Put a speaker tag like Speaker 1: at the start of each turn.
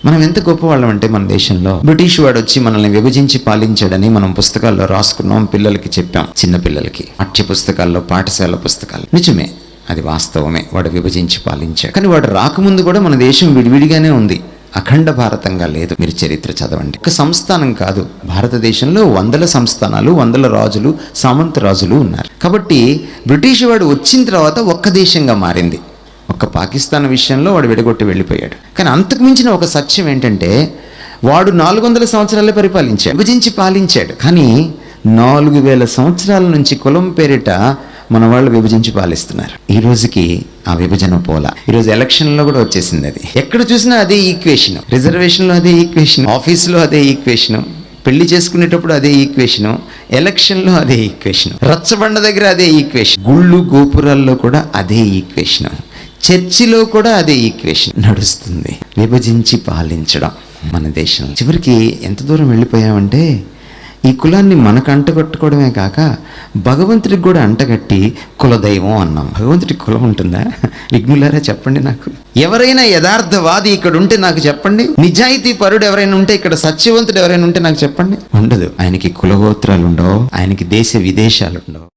Speaker 1: మనం ఎంత గొప్పవాళ్ళం అంటే మన దేశంలో బ్రిటిష్ వాడు వచ్చి మనల్ని విభజించి పాలించాడని మనం పుస్తకాల్లో రాసుకున్నాం, పిల్లలకి చెప్పాం. చిన్న పిల్లలకి పాఠ్య పుస్తకాల్లో, పాఠశాల పుస్తకాలు. నిజమే, అది వాస్తవమే, వాడు విభజించి పాలించాడు. కానీ వాడు రాకముందు కూడా మన దేశం విడివిడిగానే ఉంది, అఖండ భారతంగా లేదు. మీరు చరిత్ర చదవండి. ఒక సంస్థానం కాదు, భారతదేశంలో వందల సంస్థానాలు, వందల రాజులు, సామంత రాజులు ఉన్నారు. కాబట్టి బ్రిటిష్ వాడు వచ్చిన తర్వాత ఒక్క దేశంగా మారింది. ఒక్క పాకిస్తాన్ విషయంలో వాడు విడగొట్టి వెళ్ళిపోయాడు. కానీ అంతకు మించిన ఒక సత్యం ఏంటంటే, వాడు 400 సంవత్సరాలే పరిపాలించాడు, విభజించి పాలించాడు. కానీ 4000 సంవత్సరాల నుంచి కులం పేరిట మన వాళ్ళు విభజించి పాలిస్తున్నారు. ఈ రోజుకి ఆ విభజన పోలా. ఈరోజు ఎలక్షన్లో కూడా వచ్చేసింది అది. ఎక్కడ చూసినా అదే ఈక్వేషన్, రిజర్వేషన్లో అదే ఈక్వేషన్, ఆఫీసులో అదే ఈక్వేషన్, పెళ్లి చేసుకునేటప్పుడు అదే ఈక్వేషన్, ఎలక్షన్లో అదే ఈక్వేషన్, రచ్చబండ దగ్గర అదే ఈక్వేషన్, గుళ్ళు గోపురాల్లో కూడా అదే ఈక్వేషన్, చర్చిలో కూడా అదే ఈక్వేషన్ నడుస్తుంది. విభజించి పాలించడం మన దేశం. చివరికి ఎంత దూరం వెళ్ళిపోయామంటే, ఈ కులాన్ని మనకు అంటగట్టుకోవడమే కాక భగవంతుడికి కూడా అంటగట్టి కులదైవం అన్నాం. భగవంతుడికి కులం ఉంటుందా? విఘ్నులారా చెప్పండి నాకు. ఎవరైనా యథార్థవాది ఇక్కడ ఉంటే నాకు చెప్పండి. నిజాయితీ పరుడు ఎవరైనా ఉంటే, ఇక్కడ సత్యవంతుడు ఎవరైనా ఉంటే నాకు చెప్పండి. ఉండదు. ఆయనకి కులగోత్రాలు ఉండవు, ఆయనకి దేశ విదేశాలు ఉండవు.